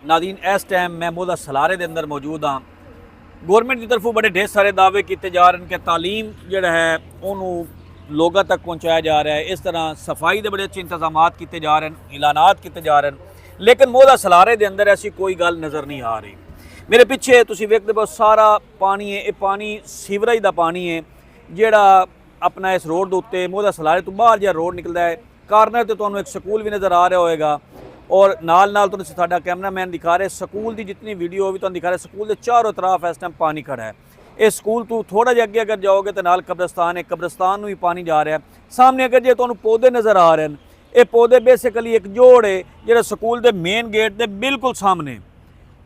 Nadine इस time मैं मोदा सलारे के अंदर मौजूद हाँ। गौरमेंट की तरफों बड़े ढेर सारे दावे किए जा रहे हैं कि तालीम जिहड़ा है उन्होंने लोगों तक पहुँचाया जा रहा है। इस तरह सफाई के बड़े अच्छे इंतजाम किए जा रहे हैं, ऐलानात किए जा रहे हैं, लेकिन मोदा सलारे के अंदर ऐसी कोई गल नज़र नहीं आ रही। मेरे पिछे तुसीं वेखदे हो सारा पानी है, ये पानी सीवरेज का पानी है जिहड़ा अपना इस रोड के उत्ते मोदा सलारे तो बाहर जो रोड निकलता है। कार्नर तो तुहानूं एक स्कूल भी नज़र आ रहा होएगा और नाल नाल तुहानूं साडा कैमरामैन दिखा रहे स्कूल की जितनी वीडियो भी तुहानूं दिखा रहे स्कूल के चारों तरफ इस टाइम पानी खड़ा है। इस स्कूल तो थोड़ा जिहा अगे अगर जाओगे तो नाल कब्रस्तान है, कब्रस्तान में भी पानी जा रहा है। सामने अगर जो तुहानूं पौधे नज़र आ रहे हैं, ये पौधे बेसिकली एक जोड़ है जिहड़ा स्कूल के मेन गेट के बिल्कुल सामने,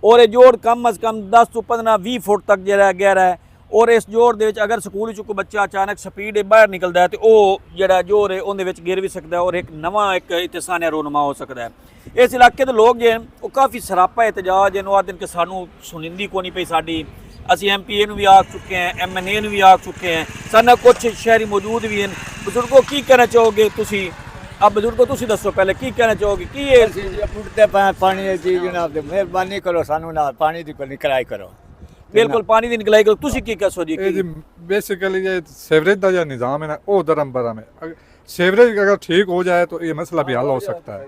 और ये जोड़ कम अज़ कम 10 तो 15-20 फुट तक जिहड़ा गहरा है। और इस जोड़ दे विच अगर स्कूल कोई बच्चा अचानक स्पीड बाहर निकलता है तो वह जिहड़ा जोड़ है उहदे विच गिर भी सकता है और एक नवा एक इत्थे सानिया रोनमा हो सकता है। इस इलाके के लोग जो वो काफ़ी सरापा एहतजाज है, आखदे कि सानू सुनिंदी को नहीं पई साडी। असीं MPA नूं भी आ चुके हैं, MNA नूं भी आ चुके हैं, साडे कुछ शहरी मौजूद भी हैं। बुजुर्गों की कहना चाहोगे तुसीं? अब बुजुर्गो तुसीं दसो पहले की कहना चाहोगे कि ये पुटते पानी जी जनाब मेहरबानी करो सानू ना पानी दी निकलाई करो। बिल्कुल पानी की निकलाई करो। तुसीं की कहो जी? जी बेसिकली ये सीवरेज का जो निज़ाम है ना वो धर्म भरम है। सीवरेज अगर ठीक हो जाए तो ये मसला भी हल हो सकता है।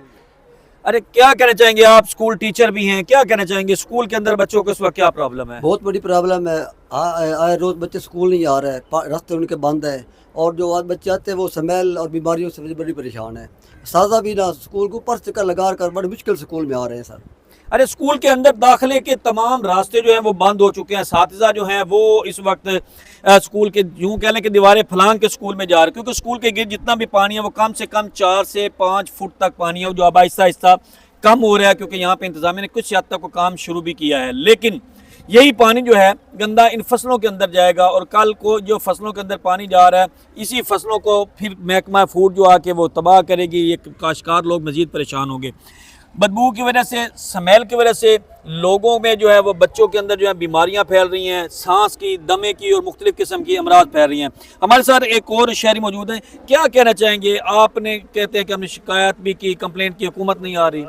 अरे क्या कहना चाहेंगे आप? स्कूल टीचर भी हैं, क्या कहना चाहेंगे? स्कूल के अंदर बच्चों को इस वक्त क्या प्रॉब्लम है? बहुत बड़ी प्रॉब्लम है। आए रोज बच्चे स्कूल नहीं आ रहे हैं, रास्ते उनके बंद है और जो आज बच्चे आते हैं वो स्मेल और बीमारियों से बड़ी परेशान है। साजा भी ना स्कूल को ऊपर चक्कर लगा कर बड़ी मुश्किल स्कूल में आ रहे हैं सर। अरे स्कूल के अंदर दाखिले के तमाम रास्ते जो हैं वो बंद हो चुके हैं। साथिज़ा जो हैं वो इस वक्त स्कूल के यूँ कह लें कि दीवारें फलांग के स्कूल में जा रहे हैं, क्योंकि स्कूल के गिर्द जितना भी पानी है वो कम से कम 4 से 5 फुट तक पानी है, जो अब आहिस्ता आहिस्ता कम हो रहा है क्योंकि यहाँ पे इंतजामिया ने कुछ हद तक को काम शुरू भी किया है। लेकिन यही पानी जो है गंदा इन फसलों के अंदर जाएगा और कल को जो फसलों के अंदर पानी जा रहा है इसी फसलों को फिर महकमा फूड जो आके वो तबाह करेगी। ये काश्तकार लोग मज़ीद परेशान होंगे। बदबू की वजह से, स्मेल की वजह से लोगों में जो है वो बच्चों के अंदर जो है बीमारियां फैल रही हैं, सांस की, दमे की और मुख्तलिफ़ किस्म की अमराज फैल रही हैं। हमारे साथ एक और शहरी मौजूद हैं, क्या कहना चाहेंगे? आपने कहते हैं कि हमने शिकायत भी की, कंप्लेंट की, हुकूमत नहीं आ रही।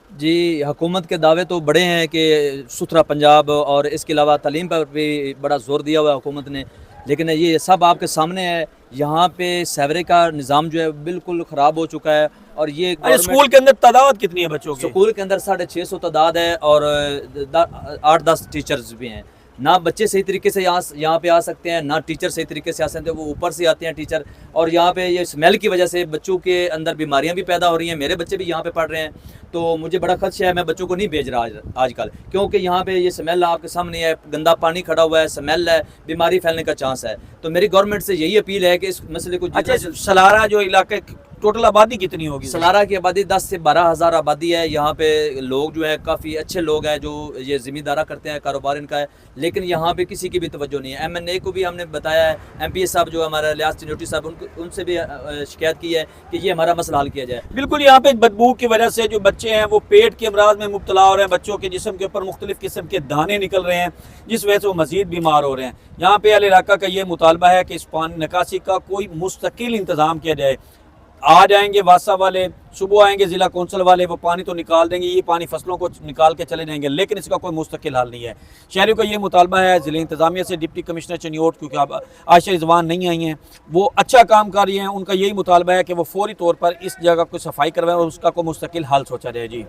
जी हुकूमत के दावे तो बड़े हैं कि सुथरा पंजाब और इसके अलावा तालीम पर भी बड़ा जोर दिया हुआ है हुकूमत ने, लेकिन ये सब आपके सामने है। यहाँ पे सेवरे का निज़ाम जो है बिल्कुल ख़राब हो चुका है। और ये स्कूल के अंदर तादाद कितनी है बच्चों की? स्कूल के अंदर 650 तादाद है और 8-10 टीचर्स भी हैं। ना बच्चे सही तरीके से यहाँ पे आ सकते हैं, ना टीचर सही तरीके से आ सकते हैं, वो ऊपर से आते हैं टीचर। और यहाँ पे ये स्मेल की वजह से बच्चों के अंदर बीमारियाँ भी पैदा हो रही हैं। मेरे बच्चे भी यहाँ पे पढ़ रहे हैं तो मुझे बड़ा खदशा है, मैं बच्चों को नहीं भेज रहा आजकल, क्योंकि यहाँ पे ये स्मेल आपके सामने है, गंदा पानी खड़ा हुआ है, स्मेल है, बीमारी फैलने का चांस है। तो मेरी गवर्नमेंट से यही अपील है कि इस मसले को अच्छा, सलारा जो इलाके टोटल आबादी कितनी होगी? सलारा की आबादी 10 से 12 हज़ार आबादी है। यहाँ पे लोग जो है काफ़ी अच्छे लोग हैं जो ये ज़मींदारा करते हैं, कारोबार इनका है, लेकिन यहाँ पे किसी की भी तवज्जो नहीं है। MNA को भी हमने बताया है, MPA साहब जो हमारा लियाज चिनोटी साहब उनसे भी शिकायत की है कि ये हमारा मसला हल किया जाए। बिल्कुल, यहाँ पे बदबू की वजह से जो बच्चे हैं वो पेट के अमराज में मुब्तला हो रहे हैं, बच्चों के जिस्म के ऊपर मुख्तलिफ किस्म के दाने निकल रहे हैं जिस वजह से वो मज़ीद बीमार हो रहे हैं। यहाँ पे अल इलाका का ये मुतालबा है कि इस पानी निकासी का कोई मुस्तकिल इंतज़ाम किया जाए। आ जाएंगे वासा वाले, सुबह आएंगे ज़िला कौंसल वाले, वो पानी तो निकाल देंगे, ये पानी फसलों को निकाल के चले जाएंगे, लेकिन इसका कोई मुस्तकिल हल नहीं है। शहरियों का ये मुतालबा है ज़िला इंतज़ामिया से, डिप्टी कमिश्नर चनियोट क्योंकि अब आयशा रिजवान नहीं आई हैं, वो अच्छा काम कर रही हैं, उनका यही मुतालबा है कि वो फौरी तौर पर इस जगह को सफाई करवाएं और उसका कोई मुस्तकिल हल सोचा जाए। जी।